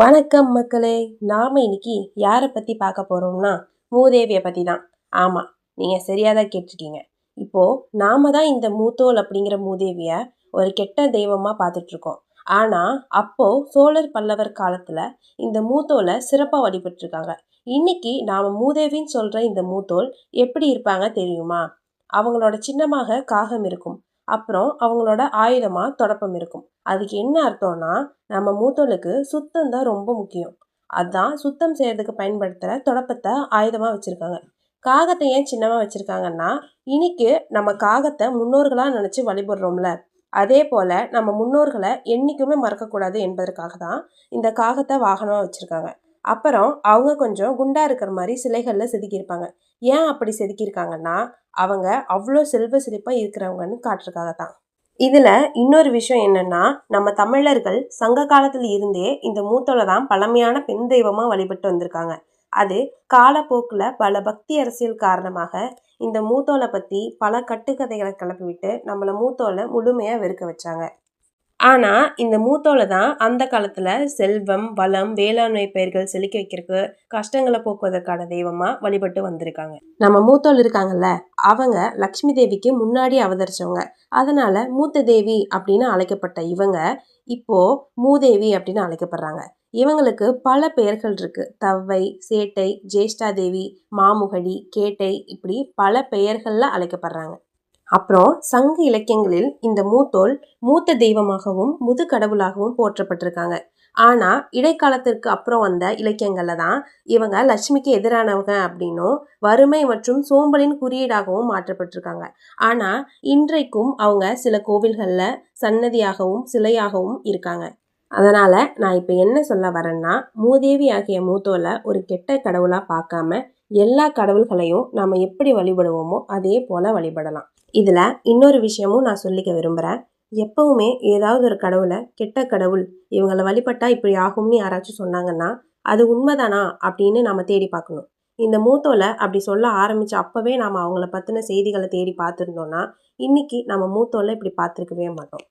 வணக்கம் மக்களே. நாம இன்னைக்கு யாரை பத்தி பார்க்க போறோம்னா மூதேவியை பத்தி தான். ஆமா, நீங்க சரியாதான் கேட்டிருக்கீங்க. இப்போ நாம தான் இந்த மூத்தோல் அப்படிங்கிற மூதேவிய ஒரு கெட்ட தெய்வமா பார்த்துட்டு இருக்கோம். ஆனா அப்போ சோழர் பல்லவர் காலத்துல இந்த மூத்தோலை சிறப்பா வழிபட்டு இருக்காங்க. இன்னைக்கு நாம மூதேவின்னு சொல்ற இந்த மூத்தோல் எப்படி இருப்பாங்க தெரியுமா? அவங்களோட சின்னமாக காகம் இருக்கும். அப்புறம் அவங்களோட ஆயுதமா தொடப்பம் இருக்கும். அதுக்கு என்ன அர்த்தம்னா, நம்ம மூத்தோலுக்கு சுத்தம் தான் ரொம்ப முக்கியம். அதான் சுத்தம் செய்யறதுக்கு பயன்படுத்துற தொடப்பத்தை ஆயுதமா வச்சிருக்காங்க. காகத்தை ஏன் சின்னமா வச்சிருக்காங்கன்னா, இன்னைக்கு நம்ம காகத்தை முன்னோர்களா நினைச்சு வழிபடுறோம்ல, அதே போல நம்ம முன்னோர்களை என்னைக்குமே மறக்கக்கூடாது என்பதற்காக தான் இந்த காகத்தை வாகனமா வச்சிருக்காங்க. அப்புறம் அவங்க கொஞ்சம் குண்டா இருக்கிற மாதிரி சிலைகள்ல செதுக்கியிருப்பாங்க. ஏன் அப்படி செதுக்கியிருக்காங்கன்னா, அவங்க அவ்வளோ செல்வ செழிப்பா இருக்கிறவங்கன்னு காட்டுறதுக்காக தான். இதுல இன்னொரு விஷயம் என்னன்னா, நம்ம தமிழர்கள் சங்க காலத்துல இருந்தே இந்த மூத்தோலை தான் பழமையான பெண் தெய்வமா வழிபட்டு வந்திருக்காங்க. அது காலப்போக்குல பல பக்தி அரசியல் காரணமாக இந்த மூத்தோலை பத்தி பல கட்டுக்கதைகளை கிளப்பிவிட்டு நம்மள மூத்தோலை முழுமையா வெறுக்க வச்சாங்க. ஆனா இந்த மூத்தோலை தான் அந்த காலத்துல செல்வம், வளம், வேளாண்மை பயிர்கள் செழிக்க வைக்கிறதுக்கு, கஷ்டங்களை போக்குவதற்கான தெய்வமா வழிபட்டு வந்திருக்காங்க. நம்ம மூத்தோல் இருக்காங்கல்ல, அவங்க லக்ஷ்மி தேவிக்கு முன்னாடி அவதரிச்சவங்க. அதனால மூத்த தேவி அப்படின்னு அழைக்கப்பட்ட இவங்க இப்போ மூதேவி அப்படின்னு அழைக்கப்படுறாங்க. இவங்களுக்கு பல பெயர்கள் இருக்கு. தவ்வை, சேட்டை, ஜேஷ்டா தேவி, மாமுகடி, கேட்டை, இப்படி பல பெயர்கள்ல அழைக்கப்படுறாங்க. அப்புறம் சங்க இலக்கியங்களில் இந்த மூத்தோல் மூத்த தெய்வமாகவும் முது கடவுளாகவும் போற்றப்பட்டிருக்காங்க. ஆனா இடைக்காலத்திற்கு அப்புறம் வந்த இலக்கியங்கள்ல தான் இவங்க லட்சுமிக்கு எதிரானவங்க அப்படின்னும் வறுமை மற்றும் சோம்பலின் குறியீடாகவும் மாற்றப்பட்டிருக்காங்க. ஆனா இன்றைக்கும் அவங்க சில கோவில்கள்ல சன்னதியாகவும் சிலையாகவும் இருக்காங்க. அதனால நான் இப்ப என்ன சொல்ல வரேன்னா, மூதேவி ஆகிய மூத்தோலை ஒரு கெட்ட கடவுளா பார்க்காம எல்லா கடவுள்களையும் நாம எப்படி வழிபடுவோமோ அதே போல வழிபடலாம். இதுல இன்னொரு விஷயமும் நான் சொல்லிக்க விரும்புறேன். எப்பவுமே ஏதாவது ஒரு கடவுளை கெட்ட கடவுள், இவங்களை வழிபட்டா இப்படி ஆகும்னு யாராச்சும் சொன்னாங்கன்னா அது உண்மைதானா அப்படின்னு நாம தேடி பார்க்கணும். இந்த மூத்தோலை அப்படி சொல்ல ஆரம்பிச்ச அப்பவே நாம அவங்கள பத்தின செய்திகளை தேடி பார்த்துருந்தோம்னா இன்னைக்கு நம்ம மூத்தோலை இப்படி பார்த்துருக்கவே மாட்டோம்.